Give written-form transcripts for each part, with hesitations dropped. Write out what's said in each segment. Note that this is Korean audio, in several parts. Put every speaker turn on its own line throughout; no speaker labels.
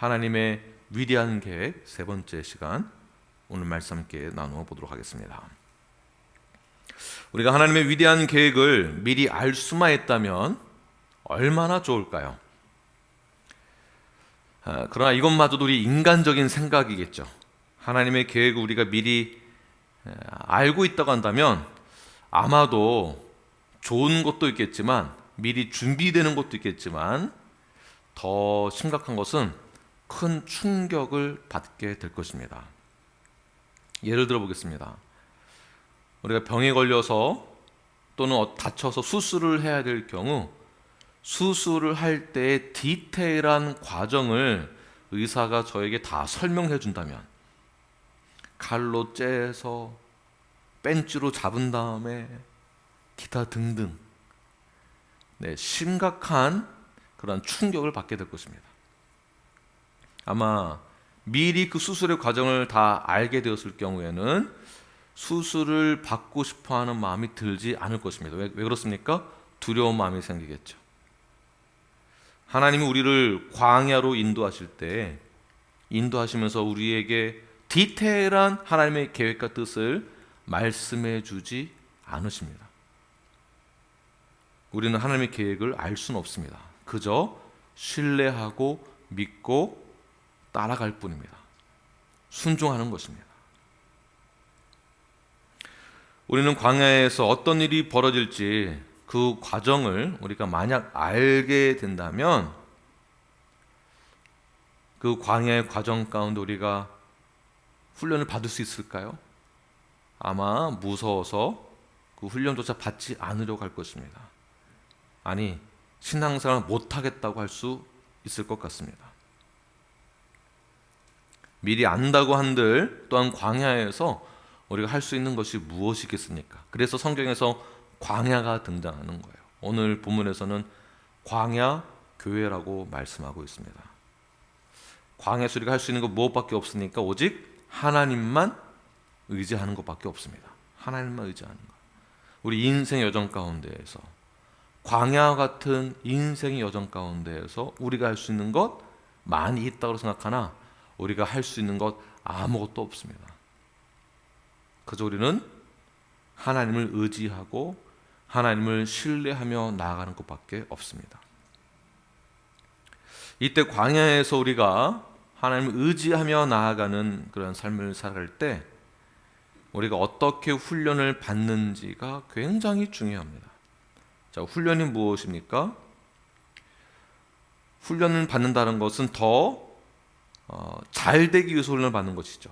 하나님의 위대한 계획 세 번째 시간, 오늘 말씀 함께 나누어 보도록 하겠습니다. 우리가 하나님의 위대한 계획을 미리 알 수만 있다면 얼마나 좋을까요? 그러나 이것마저도 우리 인간적인 생각이겠죠. 하나님의 계획을 우리가 미리 알고 있다고 한다면 아마도 좋은 것도 있겠지만, 미리 준비되는 것도 있겠지만, 더 심각한 것은 큰 충격을 받게 될 것입니다. 예를 들어 보겠습니다. 우리가 병에 걸려서 또는 다쳐서 수술을 해야 될 경우, 수술을 할 때의 디테일한 과정을 의사가 저에게 다 설명해 준다면, 칼로 째서 벤치로 잡은 다음에 기타 등등, 심각한 그런 충격을 받게 될 것입니다. 아마 미리 그 수술의 과정을 다 알게 되었을 경우에는 수술을 받고 싶어하는 마음이 들지 않을 것입니다. 왜 그렇습니까? 두려운 마음이 생기겠죠. 하나님이 우리를 광야로 인도하실 때, 인도하시면서 우리에게 디테일한 하나님의 계획과 뜻을 말씀해 주지 않으십니다. 우리는 하나님의 계획을 알 수는 없습니다. 그저 신뢰하고 믿고 따라갈 뿐입니다. 순종하는 것입니다. 우리는 광야에서 어떤 일이 벌어질지 그 과정을 우리가 만약 알게 된다면, 그 광야의 과정 가운데 우리가 훈련을 받을 수 있을까요? 아마 무서워서 그 훈련조차 받지 않으려고 할 것입니다. 아니, 신앙생활을 못하겠다고 할 수 있을 것 같습니다. 미리 안다고 한들 또한 광야에서 우리가 할 수 있는 것이 무엇이겠습니까? 그래서 성경에서 광야가 등장하는 거예요. 오늘 본문에서는 광야 교회라고 말씀하고 있습니다. 광야에서 우리가 할 수 있는 것 무엇밖에 없으니까 오직 하나님만 의지하는 것밖에 없습니다. 하나님만 의지하는 것. 우리 인생의 여정 가운데에서, 광야 같은 인생의 여정 가운데에서 우리가 할 수 있는 것 많이 있다고 생각하나 우리가 할 수 있는 것 아무것도 없습니다. 그저 우리는 하나님을 의지하고 하나님을 신뢰하며 나아가는 것밖에 없습니다. 이때 광야에서 우리가 하나님을 의지하며 나아가는 그런 삶을 살아갈 때 우리가 어떻게 훈련을 받는지가 굉장히 중요합니다. 자, 훈련이 무엇입니까? 훈련을 받는다는 것은 더 잘 되기 위해서 훈련을 받는 것이죠.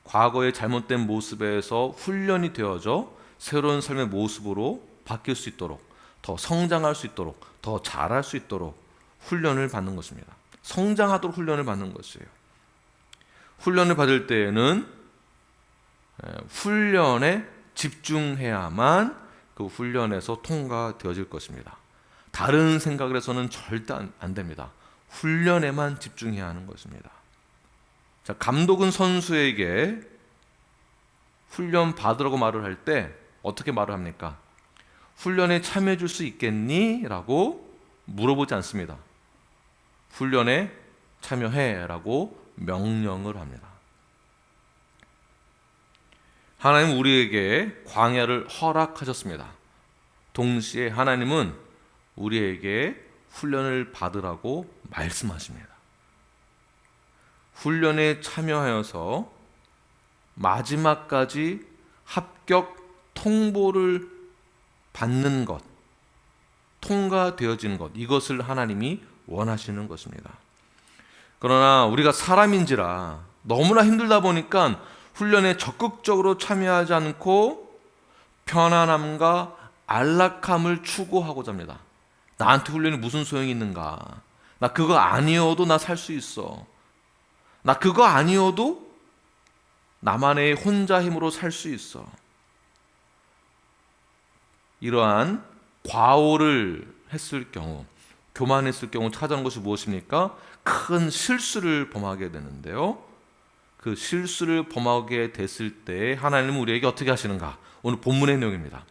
과거의 잘못된 모습에서 훈련이 되어져 새로운 삶의 모습으로 바뀔 수 있도록, 더 성장할 수 있도록, 더 잘할 수 있도록 훈련을 받는 것입니다. 성장하도록 훈련을 받는 것이에요. 훈련을 받을 때에는 훈련에 집중해야만 그 훈련에서 통과되어질 것입니다. 다른 생각을 해서는 절대 안 됩니다. 훈련에만 집중해야 하는 것입니다. 자, 감독은 선수에게 훈련 받으라고 말을 할 때 어떻게 말을 합니까? 훈련에 참여해 줄 수 있겠니? 라고 물어보지 않습니다. 훈련에 참여해 라고 명령을 합니다. 하나님은 우리에게 광야를 허락하셨습니다. 동시에 하나님은 우리에게 훈련을 받으라고 말씀하십니다. 훈련에 참여하여서 마지막까지 합격 통보를 받는 것, 통과되어지는 것, 이것을 하나님이 원하시는 것입니다. 그러나 우리가 사람인지라 너무나 힘들다 보니까 훈련에 적극적으로 참여하지 않고 편안함과 안락함을 추구하고자 합니다. 나한테 훈련이 무슨 소용이 있는가? 나 그거 아니어도 나 살 수 있어. 나 그거 아니어도 나만의 혼자 힘으로 살 수 있어. 이러한 과오를 했을 경우, 교만했을 경우 찾아오는 것이 무엇입니까? 큰 실수를 범하게 되는데요. 그 실수를 범하게 됐을 때 하나님은 우리에게 어떻게 하시는가? 오늘 본문의 내용입니다.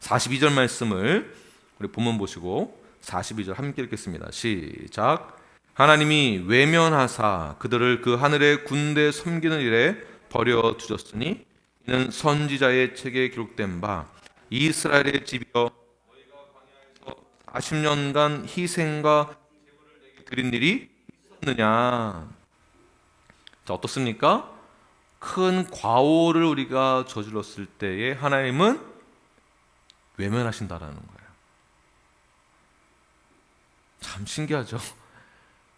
42절 말씀을 우리 본문 보시고 42절 함께 읽겠습니다. 시작. 하나님이 외면하사 그들을 그 하늘의 군대 섬기는 일에 버려 두셨으니 이는 선지자의 책에 기록된 바 이스라엘의 집이여 40년간 희생과 드린 일이 있었느냐. 자, 어떻습니까? 큰 과오를 우리가 저질렀을 때에 하나님은 외면하신다라는 거예요. 참 신기하죠?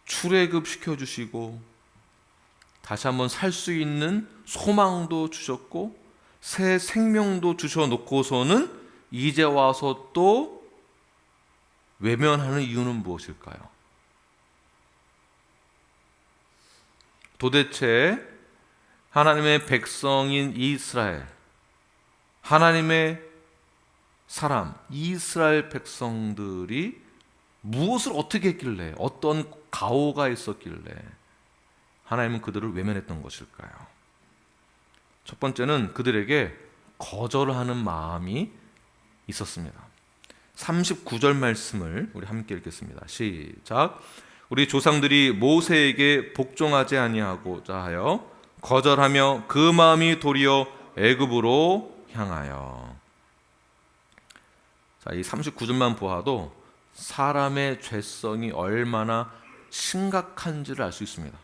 출애굽 시켜주시고 다시 한번 살 수 있는 소망도 주셨고 새 생명도 주셔놓고서는 이제 와서 또 외면하는 이유는 무엇일까요? 도대체 하나님의 백성인 이스라엘, 하나님의 사람, 이스라엘 백성들이 무엇을 어떻게 했길래, 어떤 가오가 있었길래 하나님은 그들을 외면했던 것일까요? 첫 번째는 그들에게 거절하는 마음이 있었습니다. 39절 말씀을 우리 함께 읽겠습니다. 시작. 우리 조상들이 모세에게 복종하지 아니하고자 하여 거절하며 그 마음이 도리어 애굽으로 향하여. 자, 이 39절만 보아도 사람의 죄성이 얼마나 심각한지를 알 수 있습니다.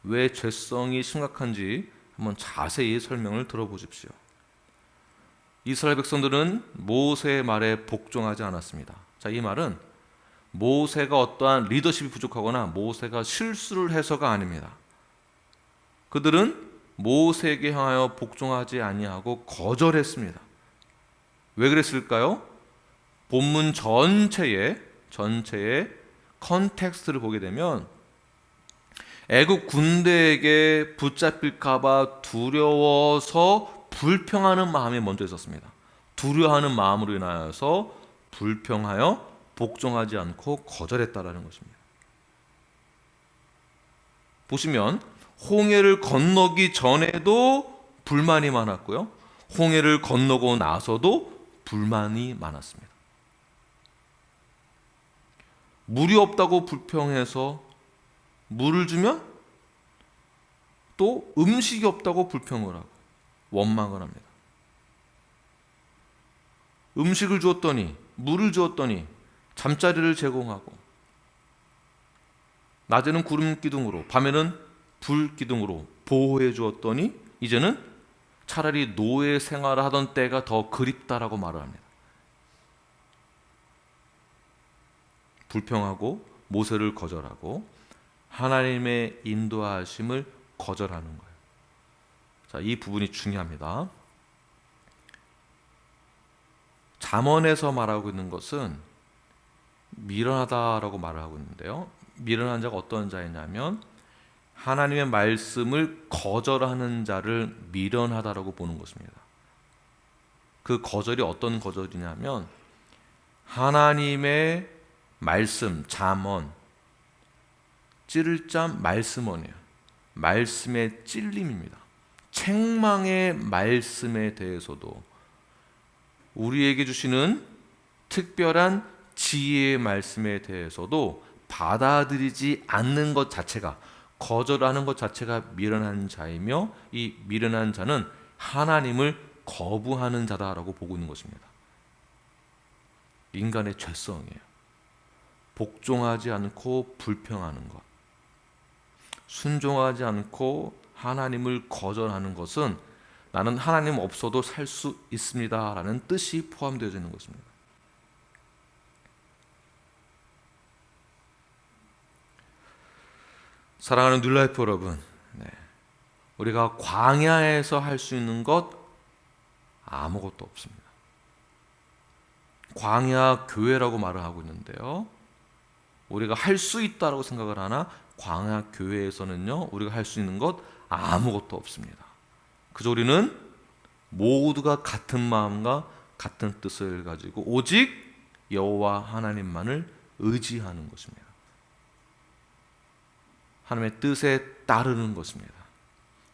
왜 죄성이 심각한지 한번 자세히 설명을 들어보십시오. 이스라엘 백성들은 모세의 말에 복종하지 않았습니다. 자, 이 말은 모세가 어떠한 리더십이 부족하거나 모세가 실수를 해서가 아닙니다. 그들은 모세에게 향하여 복종하지 아니하고 거절했습니다. 왜 그랬을까요? 본문 전체의 컨텍스트를 보게 되면 애국 군대에게 붙잡힐까 봐 두려워서 불평하는 마음이 먼저 있었습니다. 두려워하는 마음으로 인하여서 불평하여 복종하지 않고 거절했다라는 것입니다. 보시면 홍해를 건너기 전에도 불만이 많았고요. 홍해를 건너고 나서도 불만이 많았습니다. 물이 없다고 불평해서 물을 주면 또 음식이 없다고 불평을 하고 원망을 합니다. 음식을 주었더니 물을 주었더니 잠자리를 제공하고 낮에는 구름 기둥으로 밤에는 불 기둥으로 보호해 주었더니 이제는 차라리 노예 생활을 하던 때가 더 그립다라고 말을 합니다. 불평하고 모세를 거절하고 하나님의 인도하심을 거절하는 거예요. 자, 이 부분이 중요합니다. 잠언에서 말하고 있는 것은 미련하다라고 말을 하고 있는데요. 미련한 자가 어떤 자이냐면 하나님의 말씀을 거절하는 자를 미련하다라고 보는 것입니다. 그 거절이 어떤 거절이냐면 하나님의 말씀, 잠언, 찌를 짬 말씀원이에요. 말씀의 찔림입니다. 책망의 말씀에 대해서도 우리에게 주시는 특별한 지혜의 말씀에 대해서도 받아들이지 않는 것 자체가, 거절하는 것 자체가 미련한 자이며 이 미련한 자는 하나님을 거부하는 자다라고 보고 있는 것입니다. 인간의 죄성이에요. 복종하지 않고 불평하는 것, 순종하지 않고 하나님을 거절하는 것은 나는 하나님 없어도 살 수 있습니다 라는 뜻이 포함되어 있는 것입니다. 사랑하는 뉴라이프 여러분, 우리가 광야에서 할 수 있는 것 아무것도 없습니다. 광야 교회라고 말을 하고 있는데요, 우리가 할 수 있다라고 생각을 하나 광야 교회에서는요 우리가 할 수 있는 것 아무것도 없습니다. 그저 우리는 모두가 같은 마음과 같은 뜻을 가지고 오직 여호와 하나님만을 의지하는 것입니다. 하나님의 뜻에 따르는 것입니다.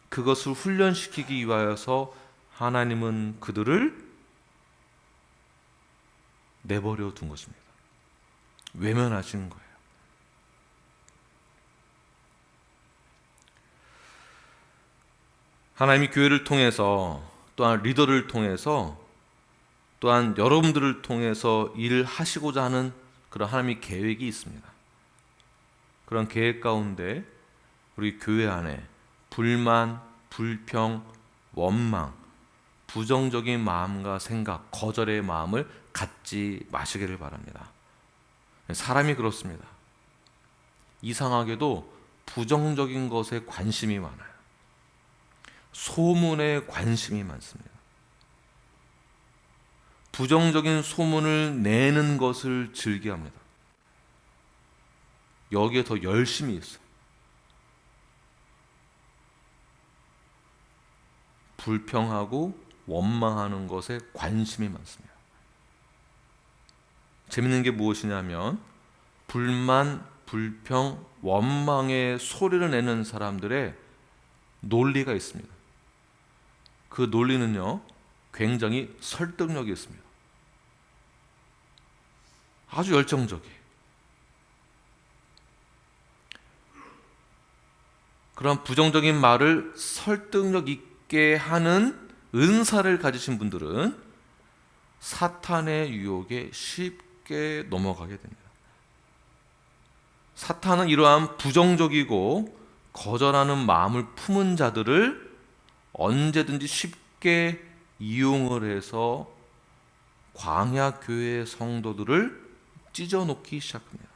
그것을 훈련시키기 위하여서 하나님은 그들을 내버려 둔 것입니다. 외면하시는 거예요. 하나님이 교회를 통해서 또한 리더를 통해서 또한 여러분들을 통해서 일을 하시고자 하는 그런 하나님의 계획이 있습니다. 그런 계획 가운데 우리 교회 안에 불만, 불평, 원망, 부정적인 마음과 생각, 거절의 마음을 갖지 마시기를 바랍니다. 사람이 그렇습니다. 이상하게도 부정적인 것에 관심이 많아요. 소문에 관심이 많습니다. 부정적인 소문을 내는 것을 즐겨합니다. 여기에 더 열심히 있어요. 불평하고 원망하는 것에 관심이 많습니다. 재밌는 게 무엇이냐면 불만, 불평, 원망의 소리를 내는 사람들의 논리가 있습니다. 그 논리는요, 굉장히 설득력이 있습니다. 아주 열정적이에요. 그런 부정적인 말을 설득력 있게 하는 은사를 가지신 분들은 사탄의 유혹에 쉽게 넘어가게 됩니다. 사탄은 이러한 부정적이고 거절하는 마음을 품은 자들을 언제든지 쉽게 이용을 해서 광야 교회의 성도들을 찢어놓기 시작합니다.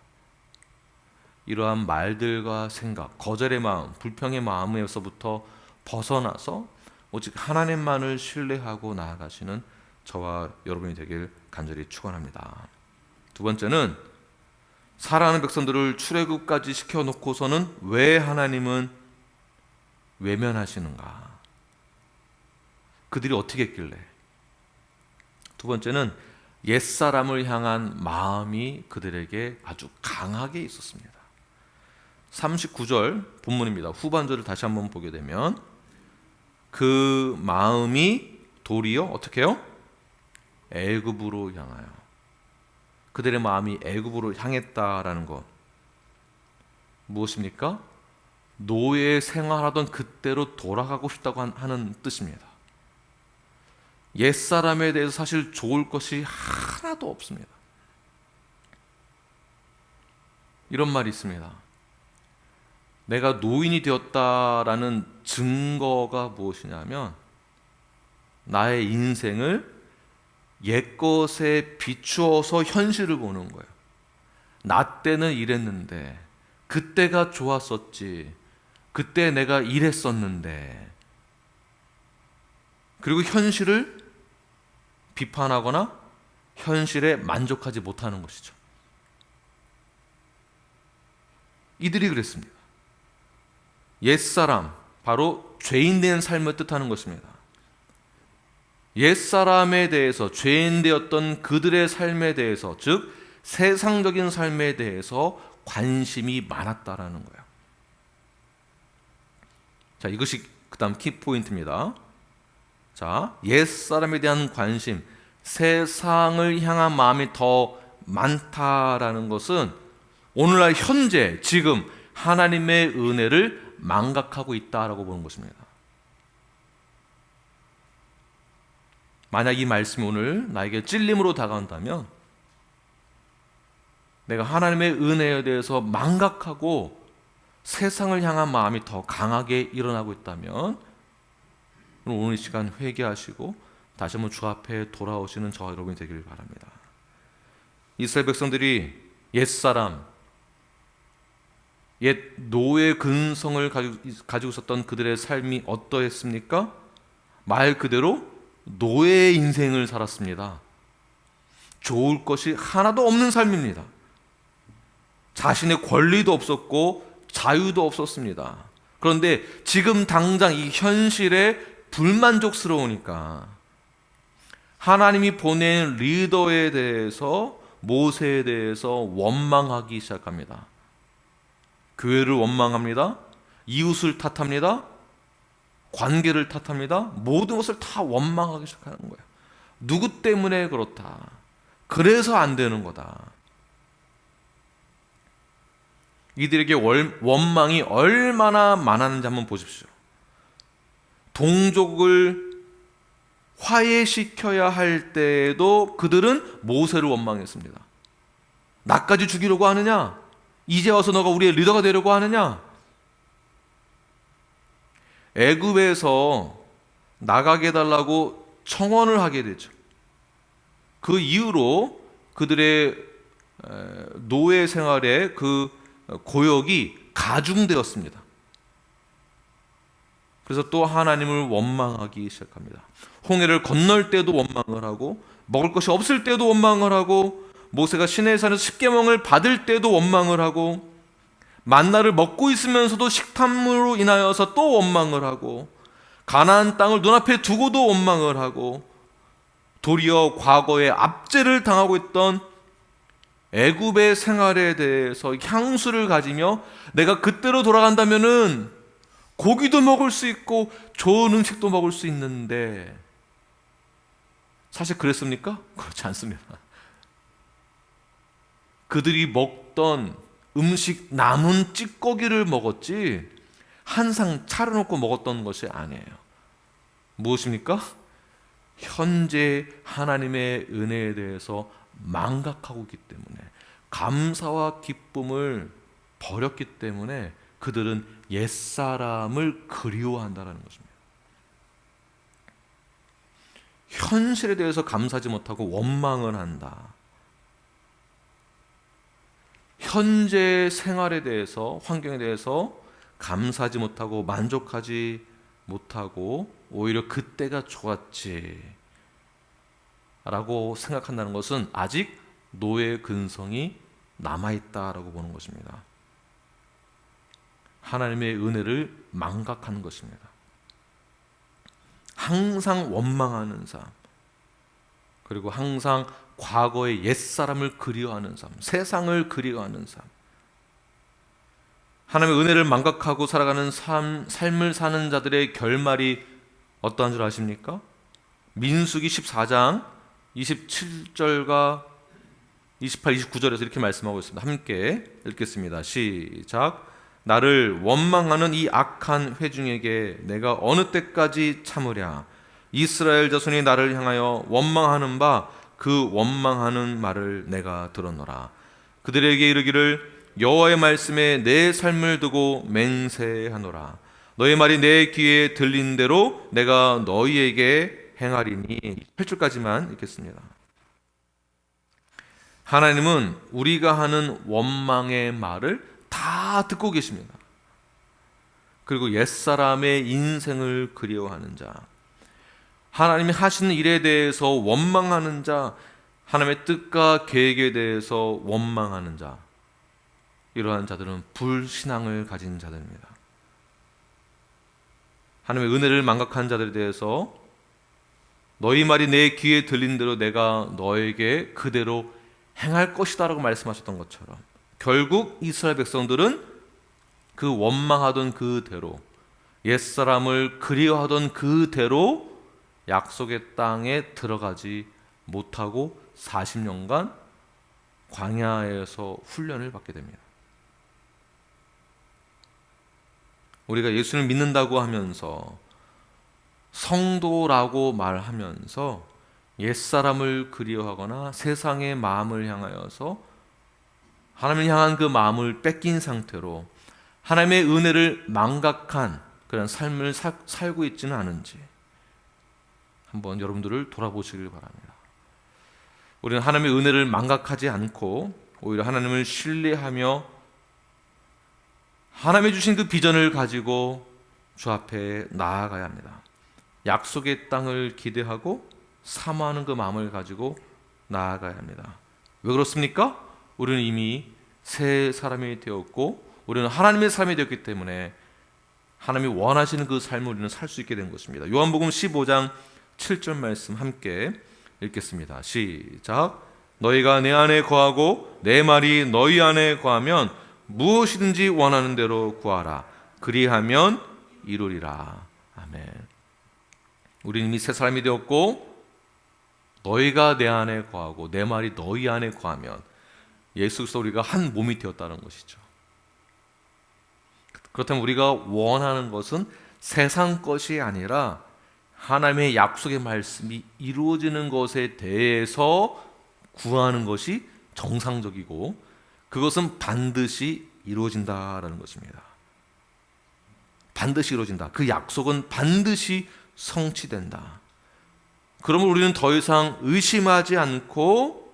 이러한 말들과 생각, 거절의 마음, 불평의 마음에서부터 벗어나서 오직 하나님만을 신뢰하고 나아가시는 저와 여러분이 되길 간절히 축원합니다. 두 번째는 사랑하는 백성들을 출애굽까지 시켜놓고서는 왜 하나님은 외면하시는가? 그들이 어떻게 했길래? 두 번째는 옛사람을 향한 마음이 그들에게 아주 강하게 있었습니다. 39절 본문입니다. 후반절을 다시 한번 보게 되면 그 마음이 도리어 어떻게 해요? 애굽으로 향하여. 그들의 마음이 애굽으로 향했다라는 것 무엇입니까? 노예 생활하던 그때로 돌아가고 싶다고 하는 뜻입니다. 옛사람에 대해서 사실 좋을 것이 하나도 없습니다. 이런 말이 있습니다. 내가 노인이 되었다라는 증거가 무엇이냐면 나의 인생을 옛것에 비추어서 현실을 보는 거예요. 나 때는 이랬는데 그때가 좋았었지. 그때 내가 이랬었는데. 그리고 현실을 비판하거나 현실에 만족하지 못하는 것이죠. 이들이 그랬습니다. 옛사람, 바로 죄인된 삶을 뜻하는 것입니다. 옛사람에 대해서, 죄인 되었던 그들의 삶에 대해서, 즉 세상적인 삶에 대해서 관심이 많았다라는 거예요. 자, 이것이 그 다음 키포인트입니다. 자, 옛사람에 대한 관심, 세상을 향한 마음이 더 많다라는 것은 오늘날 현재, 지금 하나님의 은혜를 망각하고 있다라고 보는 것입니다. 만약 이 말씀이 오늘 나에게 찔림으로 다가온다면 내가 하나님의 은혜에 대해서 망각하고 세상을 향한 마음이 더 강하게 일어나고 있다면 오늘 이 시간 회개하시고 다시 한번 주 앞에 돌아오시는 저와 여러분이 되길 바랍니다. 이스라엘 백성들이 옛사람, 옛 노예 근성을 가지고 있었던 그들의 삶이 어떠했습니까? 말 그대로 노예의 인생을 살았습니다. 좋을 것이 하나도 없는 삶입니다. 자신의 권리도 없었고 자유도 없었습니다. 그런데 지금 당장 이 현실에 불만족스러우니까 하나님이 보낸 리더에 대해서, 모세에 대해서 원망하기 시작합니다. 교회를 원망합니다. 이웃을 탓합니다. 관계를 탓합니다. 모든 것을 다 원망하기 시작하는 거예요. 누구 때문에 그렇다. 그래서 안 되는 거다. 이들에게 원망이 얼마나 많았는지 한번 보십시오. 동족을 화해시켜야 할 때에도 그들은 모세를 원망했습니다. 나까지 죽이려고 하느냐? 이제 와서 너가 우리의 리더가 되려고 하느냐? 애굽에서 나가게 해달라고 청원을 하게 되죠. 그 이후로 그들의 노예 생활의 그 고역이 가중되었습니다. 그래서 또 하나님을 원망하기 시작합니다. 홍해를 건널 때도 원망을 하고, 먹을 것이 없을 때도 원망을 하고, 모세가 시내산에서 십계명을 받을 때도 원망을 하고, 만나를 먹고 있으면서도 식탐으로 인하여서 또 원망을 하고, 가나안 땅을 눈앞에 두고도 원망을 하고, 도리어 과거에 압제를 당하고 있던 애굽의 생활에 대해서 향수를 가지며 내가 그때로 돌아간다면은 고기도 먹을 수 있고 좋은 음식도 먹을 수 있는데, 사실 그랬습니까? 그렇지 않습니다. 그들이 먹던 음식 남은 찌꺼기를 먹었지 한 상 차려놓고 먹었던 것이 아니에요. 무엇입니까? 현재 하나님의 은혜에 대해서 망각하고 있기 때문에, 감사와 기쁨을 버렸기 때문에 그들은 옛사람을 그리워한다는 것입니다. 현실에 대해서 감사하지 못하고 원망을 한다. 현재 생활에 대해서, 환경에 대해서 감사하지 못하고 만족하지 못하고 오히려 그때가 좋았지 라고 생각한다는 것은 아직 노예 근성이 남아있다라고 보는 것입니다. 하나님의 은혜를 망각하는 것입니다. 항상 원망하는 삶, 그리고 항상 과거의 옛사람을 그리워하는 삶, 세상을 그리워하는 삶, 하나님의 은혜를 망각하고 살아가는 삶을 사는 자들의 결말이 어떠한 줄 아십니까? 민수기 14장 27절과 28, 29절에서 이렇게 말씀하고 있습니다. 함께 읽겠습니다. 시작. 나를 원망하는 이 악한 회중에게 내가 어느 때까지 참으랴? 이스라엘 자손이 나를 향하여 원망하는 바 그 원망하는 말을 내가 들었노라. 그들에게 이르기를 여호와의 말씀에 내 삶을 두고 맹세하노라. 너의 말이 내 귀에 들린 대로 내가 너희에게 행하리니. 8절까지만 읽겠습니다. 하나님은 우리가 하는 원망의 말을 다 듣고 계십니다. 그리고 옛사람의 인생을 그리워하는 자, 하나님이 하시는 일에 대해서 원망하는 자, 하나님의 뜻과 계획에 대해서 원망하는 자, 이러한 자들은 불신앙을 가진 자들입니다. 하나님의 은혜를 망각한 자들에 대해서 너희 말이 내 귀에 들린 대로 내가 너에게 그대로 행할 것이다 라고 말씀하셨던 것처럼, 결국 이스라엘 백성들은 그 원망하던 그대로, 옛사람을 그리워하던 그대로 약속의 땅에 들어가지 못하고 40년간 광야에서 훈련을 받게 됩니다. 우리가 예수를 믿는다고 하면서, 성도라고 말하면서 옛사람을 그리워하거나 세상의 마음을 향하여서 하나님을 향한 그 마음을 뺏긴 상태로 하나님의 은혜를 망각한 그런 삶을 살고 있지는 않은지 한번 여러분들을 돌아보시길 바랍니다. 우리는 하나님의 은혜를 망각하지 않고 오히려 하나님을 신뢰하며 하나님이 주신 그 비전을 가지고 주 앞에 나아가야 합니다. 약속의 땅을 기대하고 사모하는 그 마음을 가지고 나아가야 합니다. 왜 그렇습니까? 우리는 이미 새 사람이 되었고 우리는 하나님의 사람이 되었기 때문에 하나님이 원하시는 그 삶을 우리는 살 수 있게 된 것입니다. 요한복음 15장 7절 말씀 함께 읽겠습니다. 시작. 너희가 내 안에 거하고 내 말이 너희 안에 거하면 무엇이든지 원하는 대로 구하라. 그리하면 이루리라. 아멘. 우리는 이미 새 사람이 되었고 너희가 내 안에 거하고 내 말이 너희 안에 거하면 예수 그리스도 우리가 한 몸이 되었다는 것이죠. 그렇다면 우리가 원하는 것은 세상 것이 아니라 하나님의 약속의 말씀이 이루어지는 것에 대해서 구하는 것이 정상적이고 그것은 반드시 이루어진다라는 것입니다. 반드시 이루어진다. 그 약속은 반드시 성취된다. 그러면 우리는 더 이상 의심하지 않고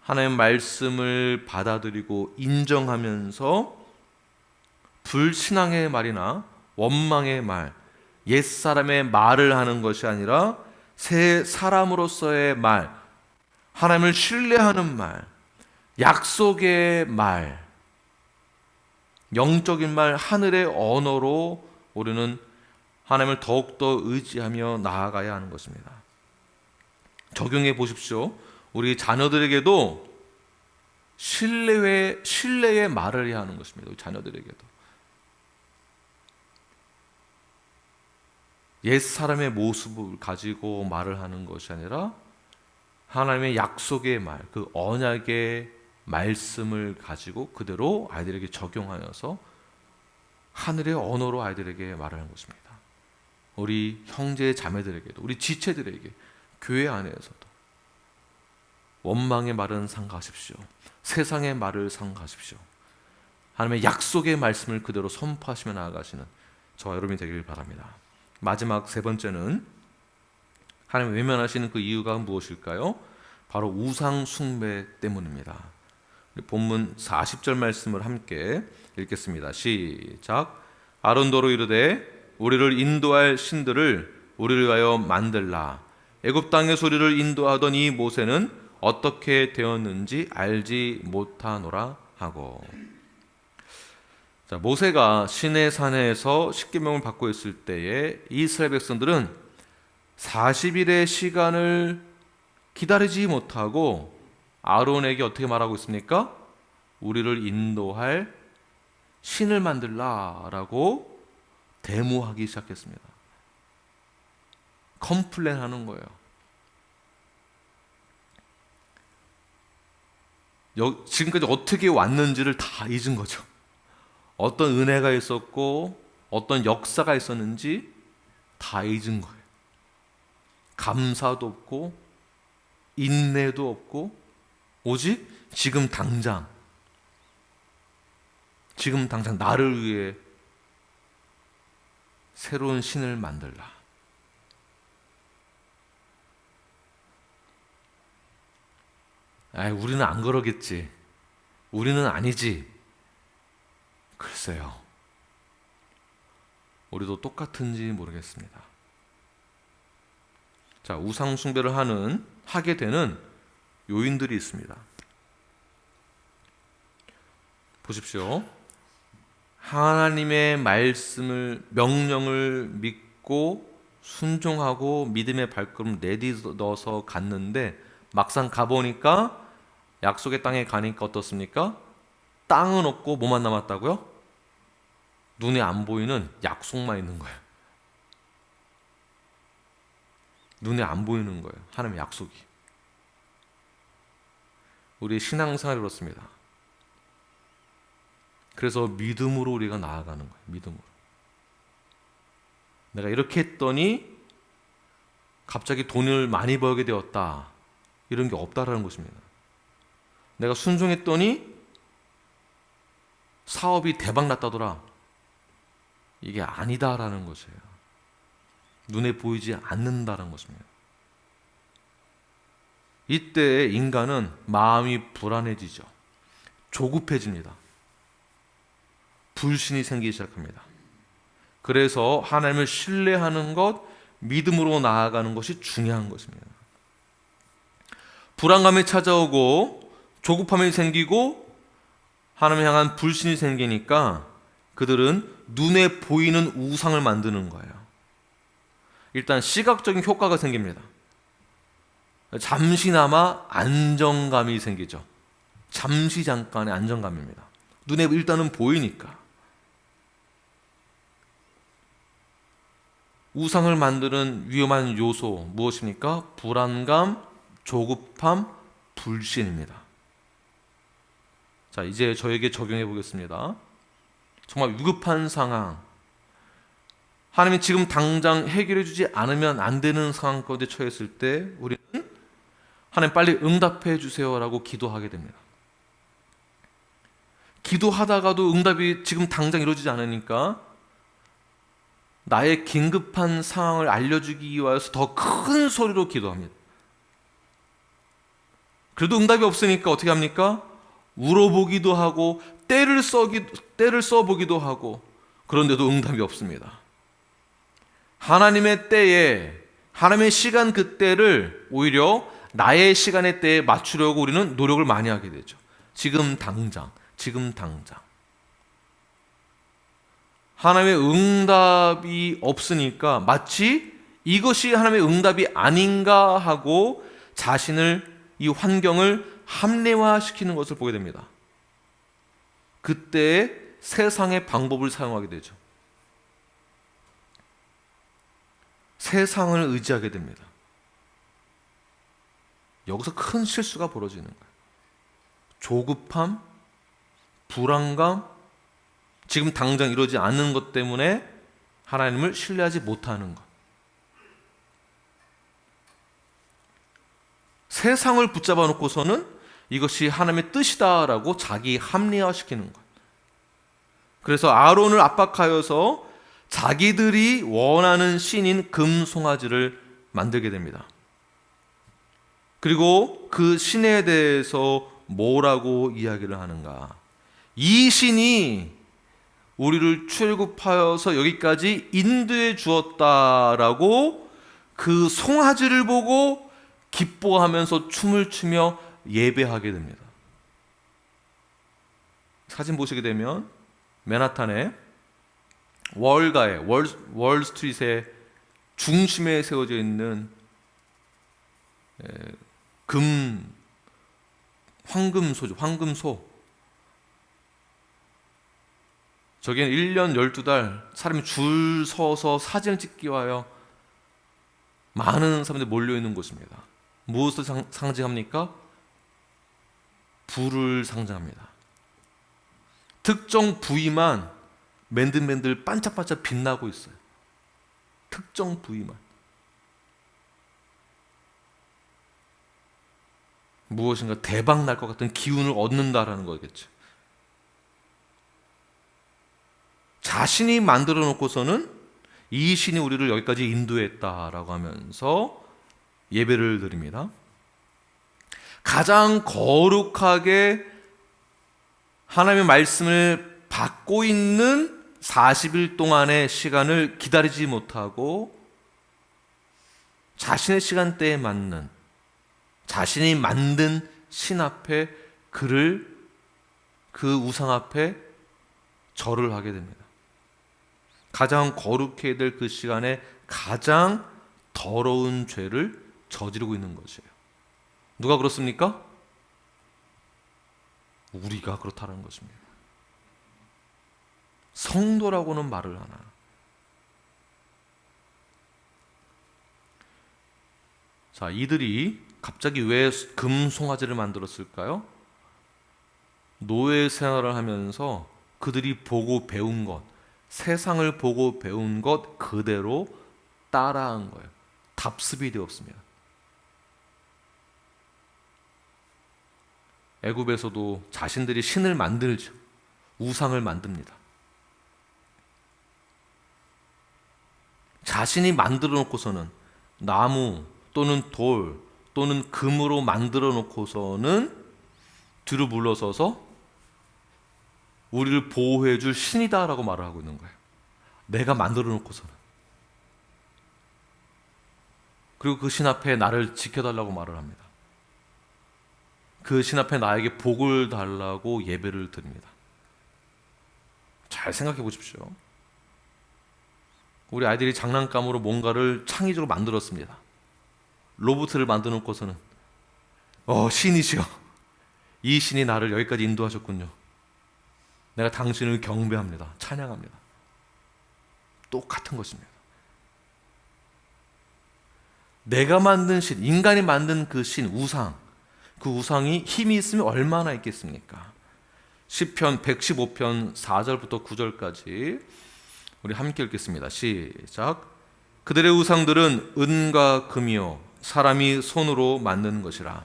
하나님의 말씀을 받아들이고 인정하면서 불신앙의 말이나 원망의 말, 옛사람의 말을 하는 것이 아니라 새 사람으로서의 말, 하나님을 신뢰하는 말, 약속의 말, 영적인 말, 하늘의 언어로 우리는 하나님을 더욱더 의지하며 나아가야 하는 것입니다. 적용해 보십시오. 우리 자녀들에게도 신뢰의 말을 해야 하는 것입니다. 우리 자녀들에게도. 옛 사람의 모습을 가지고 말을 하는 것이 아니라 하나님의 약속의 말, 그 언약의 말씀을 가지고 그대로 아이들에게 적용하여서 하늘의 언어로 아이들에게 말하는 것입니다. 우리 형제 자매들에게도, 우리 지체들에게, 교회 안에서도 원망의 말은 삼가하십시오. 세상의 말을 삼가하십시오. 하나님의 약속의 말씀을 그대로 선포하시며 나아가시는 저와 여러분이 되길 바랍니다. 마지막 세 번째는 하나님 외면하시는 그 이유가 무엇일까요? 바로 우상 숭배 때문입니다. 본문 40절 말씀을 함께 읽겠습니다. 시작. 아론도로 이르되 우리를 인도할 신들을 우리를 위하여 만들라. 애굽 땅에서 우리를 인도하던 이 모세는 어떻게 되었는지 알지 못하노라 하고. 자, 모세가 시내산에서 십계명을 받고 있을 때에 이스라엘 백성들은 40일의 시간을 기다리지 못하고 아론에게 어떻게 말하고 있습니까? 우리를 인도할 신을 만들라라고 데모하기 시작했습니다. 컴플레인하는 거예요. 지금까지 어떻게 왔는지를 다 잊은 거죠. 어떤 은혜가 있었고 어떤 역사가 있었는지 다 잊은 거예요. 감사도 없고 인내도 없고 오직 지금 당장 나를 위해 새로운 신을 만들라. 우리는 안 그러겠지. 우리는 아니지. 글쎄요. 우리도 똑같은지 모르겠습니다. 자, 우상 숭배를 하게 되는 요인들이 있습니다. 보십시오. 하나님의 명령을 믿고 순종하고 믿음의 발걸음 내딛어서 갔는데 막상 가보니까 약속의 땅에 가니까 어떻습니까? 땅은 없고 뭐만 남았다고요? 눈에 안 보이는 약속만 있는 거예요. 눈에 안 보이는 거예요. 하나님의 약속이. 우리의 신앙생활이 그렇습니다. 그래서 믿음으로 우리가 나아가는 거예요. 믿음으로. 내가 이렇게 했더니 갑자기 돈을 많이 벌게 되었다. 이런 게 없다라는 것입니다. 내가 순종했더니 사업이 대박 났다더라. 이게 아니다라는 것이에요. 눈에 보이지 않는다는 것입니다. 이때 인간은 마음이 불안해지죠. 조급해집니다. 불신이 생기기 시작합니다. 그래서 하나님을 신뢰하는 것, 믿음으로 나아가는 것이 중요한 것입니다. 불안감이 찾아오고 조급함이 생기고 하나님을 향한 불신이 생기니까 그들은 눈에 보이는 우상을 만드는 거예요. 일단 시각적인 효과가 생깁니다. 잠시나마 안정감이 생기죠. 잠깐의 안정감입니다. 눈에 일단은 보이니까. 우상을 만드는 위험한 요소 무엇입니까? 불안감, 조급함, 불신입니다. 자, 이제 저에게 적용해 보겠습니다. 정말 위급한 상황, 하나님이 지금 당장 해결해 주지 않으면 안 되는 상황 가운데 처했을 때 우리는 하나님 빨리 응답해 주세요라고 기도하게 됩니다. 기도하다가도 응답이 지금 당장 이루어지지 않으니까 나의 긴급한 상황을 알려주기 위해서 더 큰 소리로 기도합니다. 그래도 응답이 없으니까 어떻게 합니까? 울어보기도 하고 때를 써보기도 하고, 그런데도 응답이 없습니다. 하나님의 때에, 하나님의 시간 그 때를 오히려 나의 시간의 때에 맞추려고 우리는 노력을 많이 하게 되죠. 지금 당장. 하나님의 응답이 없으니까 마치 이것이 하나님의 응답이 아닌가 하고 자신을, 이 환경을 합리화시키는 것을 보게 됩니다. 그때 세상의 방법을 사용하게 되죠. 세상을 의지하게 됩니다. 여기서 큰 실수가 벌어지는 거예요. 조급함, 불안감, 지금 당장 이루어지지 않는 것 때문에 하나님을 신뢰하지 못하는 것. 세상을 붙잡아 놓고서는 이것이 하나님의 뜻이다라고 자기 합리화시키는 것. 그래서 아론을 압박하여서 자기들이 원하는 신인 금송아지를 만들게 됩니다. 그리고 그 신에 대해서 뭐라고 이야기를 하는가? 이 신이 우리를 출굽하여서 여기까지 인도해 주었다라고 그 송아지를 보고 기뻐하면서 춤을 추며 예배하게 됩니다. 사진 보시게 되면 맨하탄의 월가에 월스트리트의 중심에 세워져 있는 황금소죠. 황금소. 저기는 1년 12달 사람이 줄 서서 사진을 찍기 위하여 많은 사람들이 몰려있는 곳입니다. 무엇을 상징합니까? 불을 상징합니다. 특정 부위만 맨들맨들 반짝반짝 빛나고 있어요. 특정 부위만. 무엇인가 대박 날 것 같은 기운을 얻는다라는 거겠죠. 자신이 만들어 놓고서는 이 신이 우리를 여기까지 인도했다라고 하면서 예배를 드립니다. 가장 거룩하게 하나님의 말씀을 받고 있는 40일 동안의 시간을 기다리지 못하고 자신의 시간대에 맞는, 자신이 만든 신 앞에 그 우상 앞에 절을 하게 됩니다. 가장 거룩해야 될 그 시간에 가장 더러운 죄를 저지르고 있는 것이에요. 누가 그렇습니까? 우리가 그렇다는 것입니다. 성도라고는 말을 하나. 자, 이들이 갑자기 왜 금송아지를 만들었을까요? 노예 생활을 하면서 그들이 보고 배운 것, 세상을 보고 배운 것 그대로 따라한 거예요. 답습이 되었습니다. 애굽에서도 자신들이 신을 만들죠. 우상을 만듭니다. 자신이 만들어 놓고서는 나무 또는 돌 또는 금으로 만들어 놓고서는 뒤로 물러서서 우리를 보호해 줄 신이다라고 말을 하고 있는 거예요. 내가 만들어 놓고서는. 그리고 그 신 앞에 나를 지켜달라고 말을 합니다. 그 신 앞에 나에게 복을 달라고 예배를 드립니다. 잘 생각해 보십시오. 우리 아이들이 장난감으로 뭔가를 창의적으로 만들었습니다. 로봇을 만들어 놓고서는 신이시여, 이 신이 나를 여기까지 인도하셨군요. 내가 당신을 경배합니다. 찬양합니다. 똑같은 것입니다. 내가 만든 신, 인간이 만든 그 신, 우상, 그 우상이 힘이 있으면 얼마나 있겠습니까? 시편 115편 4절부터 9절까지 우리 함께 읽겠습니다. 시작. 그들의 우상들은 은과 금이요 사람이 손으로 만든 것이라.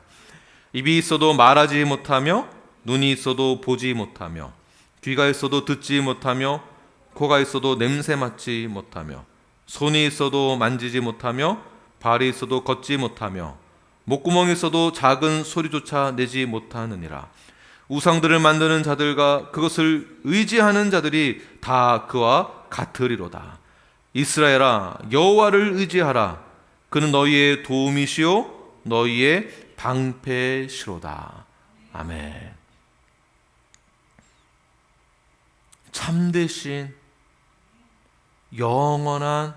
입이 있어도 말하지 못하며 눈이 있어도 보지 못하며 귀가 있어도 듣지 못하며 코가 있어도 냄새 맡지 못하며 손이 있어도 만지지 못하며 발이 있어도 걷지 못하며 목구멍이 있어도 작은 소리조차 내지 못하느니라. 우상들을 만드는 자들과 그것을 의지하는 자들이 다 그와 같으리로다. 이스라엘아, 여호와를 의지하라. 그는 너희의 도움이시요 너희의 방패시로다. 아멘. 참되신 영원한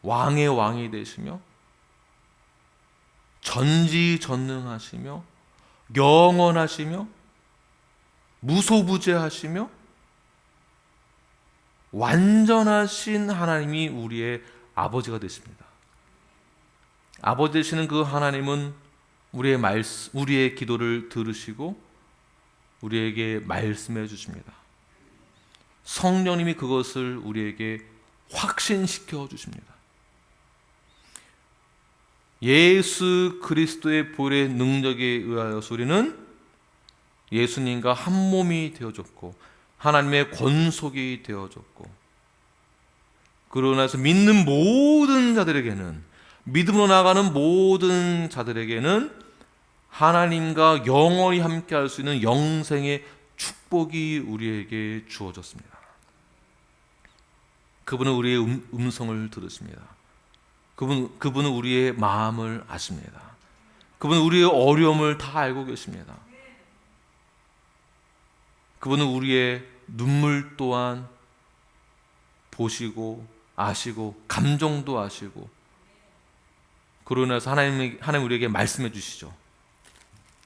왕의 왕이 되시며 전지전능하시며 영원하시며 무소부재하시며 완전하신 하나님이 우리의 아버지가 되십니다. 아버지 되시는 그 하나님은 우리의 기도를 들으시고 우리에게 말씀해 주십니다. 성령님이 그것을 우리에게 확신시켜 주십니다. 예수 그리스도의 보혈의 능력에 의하여 우리는 예수님과 한 몸이 되어졌고 하나님의 권속이 되어졌고, 그러고 나서 믿는 모든 자들에게는, 믿음으로 나아가는 모든 자들에게는 하나님과 영원히 함께할 수 있는 영생의 축복이 우리에게 주어졌습니다. 그분은 우리의 음성을 들으십니다. 그분은 우리의 마음을 아십니다. 그분은 우리의 어려움을 다 알고 계십니다. 그분은 우리의 눈물 또한 보시고 아시고 감정도 아시고, 그러고 나서 하나님 우리에게 말씀해 주시죠.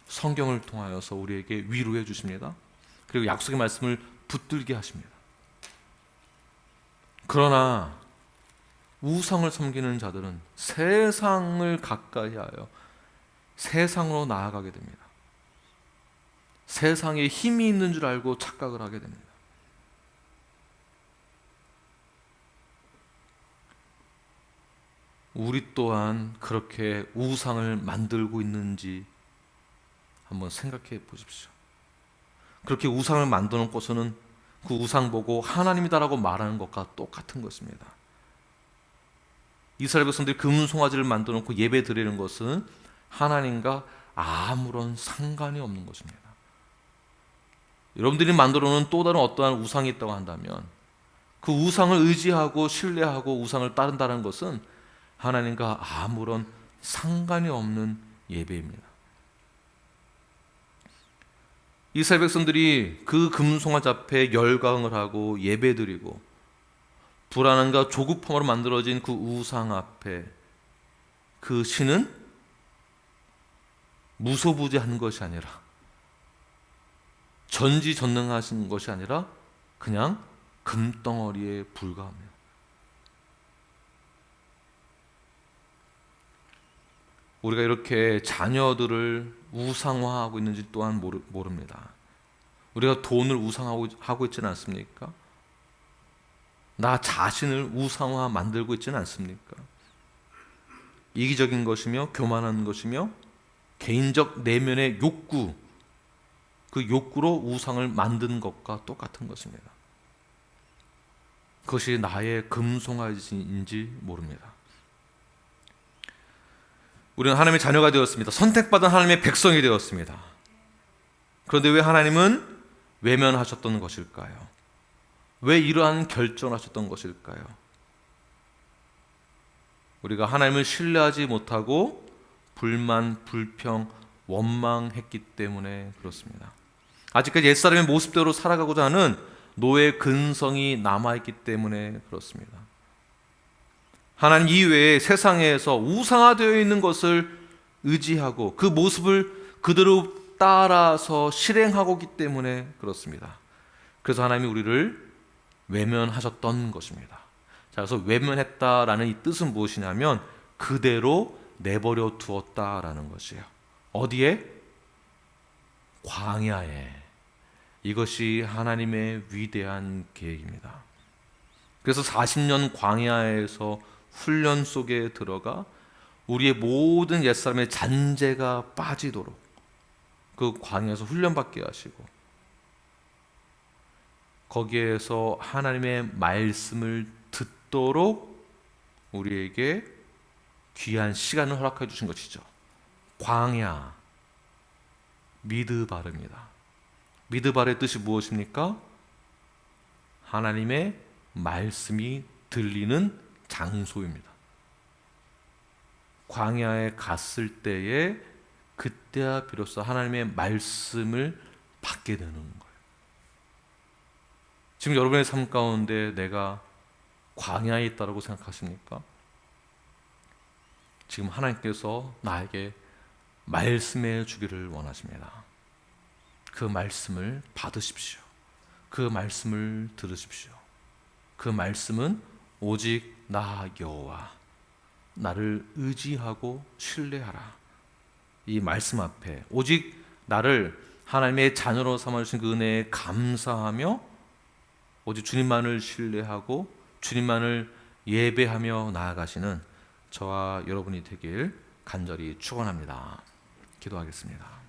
성경을 통하여서 우리에게 위로해 주십니다. 그리고 약속의 말씀을 붙들게 하십니다. 그러나 우상을 섬기는 자들은 세상을 가까이 하여 세상으로 나아가게 됩니다. 세상에 힘이 있는 줄 알고 착각을 하게 됩니다. 우리 또한 그렇게 우상을 만들고 있는지 한번 생각해 보십시오. 그렇게 우상을 만들어 놓고서는 그 우상 보고 하나님이다라고 말하는 것과 똑같은 것입니다. 이스라엘 백성들이 금송아지를 만들어 놓고 예배 드리는 것은 하나님과 아무런 상관이 없는 것입니다. 여러분들이 만들어 놓은 또 다른 어떠한 우상이 있다고 한다면 그 우상을 의지하고 신뢰하고 우상을 따른다는 것은 하나님과 아무런 상관이 없는 예배입니다. 이스라엘 백성들이 그 금송아지 앞에 열광을 하고 예배드리고 불안함과 조급함으로 만들어진 그 우상 앞에 그 신은 무소부재한 것이 아니라 전지전능하신 것이 아니라 그냥 금덩어리에 불과합니다. 우리가 이렇게 자녀들을 우상화하고 있는지 또한 모릅니다. 우리가 돈을 우상화하고 있지는 않습니까? 나 자신을 우상화 만들고 있지는 않습니까? 이기적인 것이며 교만한 것이며 개인적 내면의 욕구, 그 욕구로 우상을 만든 것과 똑같은 것입니다. 그것이 나의 금송아지인지 모릅니다. 우리는 하나님의 자녀가 되었습니다. 선택받은 하나님의 백성이 되었습니다. 그런데 왜 하나님은 외면하셨던 것일까요? 왜 이러한 결정을 하셨던 것일까요? 우리가 하나님을 신뢰하지 못하고 불만, 불평, 원망했기 때문에 그렇습니다. 아직까지 옛사람의 모습대로 살아가고자 하는 노예 근성이 남아있기 때문에 그렇습니다. 하나님 이외에 세상에서 우상화되어 있는 것을 의지하고 그 모습을 그대로 따라서 실행하고 있기 때문에 그렇습니다. 그래서 하나님이 우리를 외면하셨던 것입니다. 자, 그래서 외면했다라는 이 뜻은 무엇이냐면 그대로 내버려 두었다라는 것이에요. 어디에? 광야에. 이것이 하나님의 위대한 계획입니다. 그래서 40년 광야에서 훈련 속에 들어가 우리의 모든 옛사람의 잔재가 빠지도록 그 광야에서 훈련받게 하시고, 거기에서 하나님의 말씀을 듣도록 우리에게 귀한 시간을 허락해 주신 것이죠. 광야, 미드바르입니다. 미드바르의 뜻이 무엇입니까? 하나님의 말씀이 들리는 장소입니다. 광야에 갔을 때에 그때야 비로소 하나님의 말씀을 받게 되는 거예요. 지금 여러분의 삶 가운데 내가 광야에 있다고 생각하십니까? 지금 하나님께서 나에게 말씀해 주기를 원하십니다. 그 말씀을 받으십시오. 그 말씀을 들으십시오. 그 말씀은 오직 나 여호와, 나를 의지하고 신뢰하라. 이 말씀 앞에 오직 나를 하나님의 자녀로 삼아주신 그 은혜에 감사하며 오직 주님만을 신뢰하고 주님만을 예배하며 나아가시는 저와 여러분이 되길 간절히 축원합니다. 기도하겠습니다.